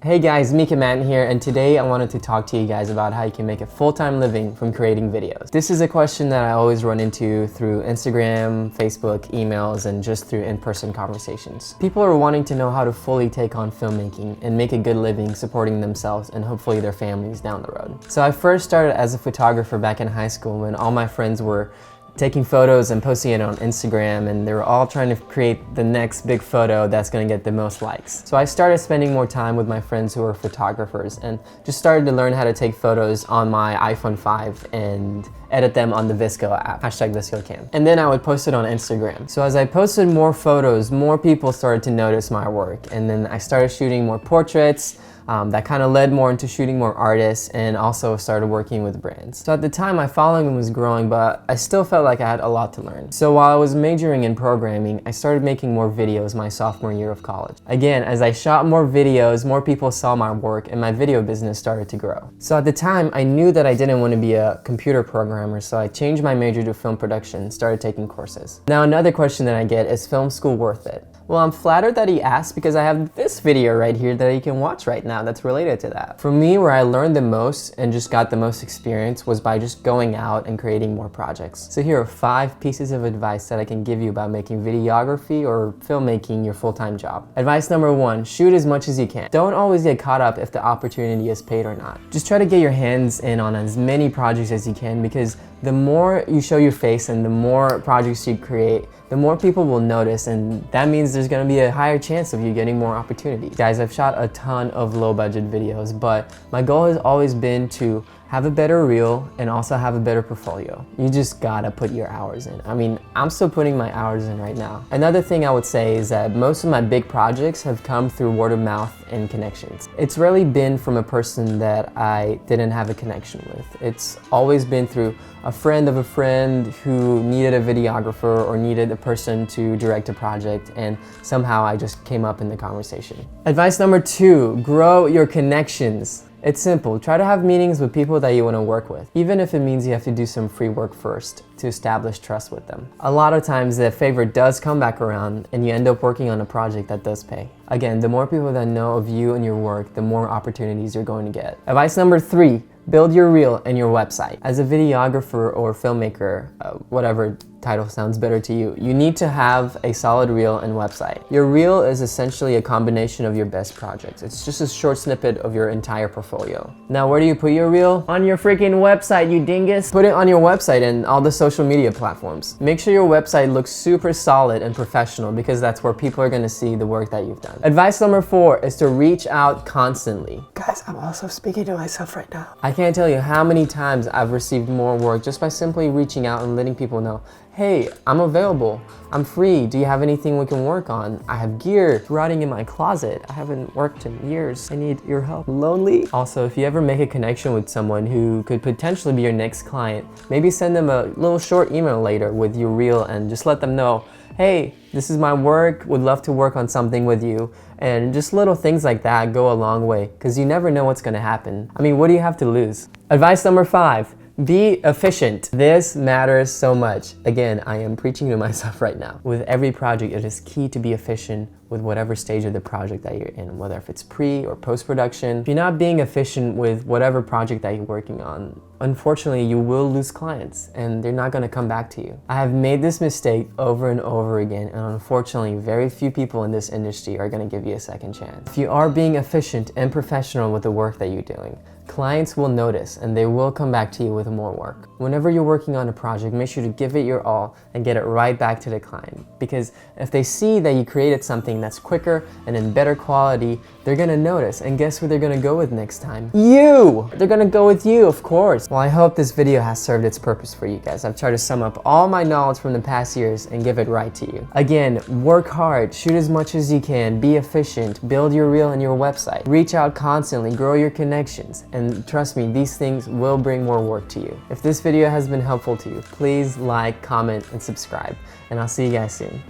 Hey guys, Mika here, and today I wanted to talk to you guys about how you can make a full-time living from creating videos. This is a question that I always run into through Instagram, Facebook, emails, and just through in-person conversations. People are wanting to know how to fully take on filmmaking and make a good living supporting themselves and hopefully their families down the road. So I first started as a photographer back in high school when all my friends were taking photos and posting it on Instagram, and they were all trying to create the next big photo that's gonna get the most likes. So I started spending more time with my friends who were photographers and just started to learn how to take photos on my iPhone 5 and edit them on the VSCO app, #VSCOcam. And then I would post it on Instagram. So as I posted more photos, more people started to notice my work. And then I started shooting more portraits, that kind of led more into shooting more artists, and also started working with brands. So at the time, my following was growing, but I still felt like I had a lot to learn. So while I was majoring in programming, I started making more videos my sophomore year of college. Again, as I shot more videos, more people saw my work, and my video business started to grow. So at the time, I knew that I didn't want to be a computer programmer, so I changed my major to film production and started taking courses. Now, another question that I get is film school worth it? Well, I'm flattered that he asked because I have this video right here that you can watch right now that's related to that. For me, where I learned the most and just got the most experience was by just going out and creating more projects. So here are 5 pieces of advice that I can give you about making videography or filmmaking your full-time job. Advice number 1, shoot as much as you can. Don't always get caught up if the opportunity is paid or not. Just try to get your hands in on as many projects as you can, because the more you show your face and the more projects you create, the more people will notice, and that means there's gonna be a higher chance of you getting more opportunities. Guys, I've shot a ton of low budget videos, but my goal has always been to have a better reel and also have a better portfolio. You just gotta put your hours in. I mean, I'm still putting my hours in right now. Another thing I would say is that most of my big projects have come through word of mouth and connections. It's rarely been from a person that I didn't have a connection with. It's always been through a friend of a friend who needed a videographer or needed a person to direct a project, and somehow I just came up in the conversation. Advice number 2, grow your connections. It's simple. Try to have meetings with people that you want to work with, even if it means you have to do some free work first to establish trust with them. A lot of times the favor does come back around and you end up working on a project that does pay. Again, the more people that know of you and your work, the more opportunities you're going to get. Advice number 3, build your reel and your website. As a videographer or filmmaker, whatever title sounds better to you, you need to have a solid reel and website. Your reel is essentially a combination of your best projects. It's just a short snippet of your entire portfolio. Now, where do you put your reel? On your freaking website, you dingus. Put it on your website and all the social media platforms. Make sure your website looks super solid and professional, because that's where people are gonna see the work that you've done. Advice number 4 is to reach out constantly. Guys, I'm also speaking to myself right now. I can't tell you how many times I've received more work just by simply reaching out and letting people know, hey, I'm available, I'm free, do you have anything we can work on? I have gear rotting in my closet, I haven't worked in years, I need your help. Lonely? Also, if you ever make a connection with someone who could potentially be your next client, maybe send them a little short email later with your reel and just let them know, hey, this is my work, would love to work on something with you. And just little things like that go a long way, because you never know what's gonna happen. I mean, what do you have to lose? Advice number 5, be efficient. This matters so much. Again, I am preaching to myself right now. With every project, it is key to be efficient with whatever stage of the project that you're in, whether if it's pre or post-production. If you're not being efficient with whatever project that you're working on, unfortunately, you will lose clients and they're not gonna come back to you. I have made this mistake over and over again, and unfortunately, very few people in this industry are gonna give you a second chance. If you are being efficient and professional with the work that you're doing, clients will notice and they will come back to you with more work. Whenever you're working on a project, make sure to give it your all and get it right back to the client. Because if they see that you created something that's quicker and in better quality, they're gonna notice, and guess who they're gonna go with next time? You! They're gonna go with you, of course. Well, I hope this video has served its purpose for you guys. I've tried to sum up all my knowledge from the past years and give it right to you. Again, work hard, shoot as much as you can, be efficient, build your reel and your website, reach out constantly, grow your connections, and trust me, these things will bring more work to you. If this video has been helpful to you, please like, comment, and subscribe, and I'll see you guys soon.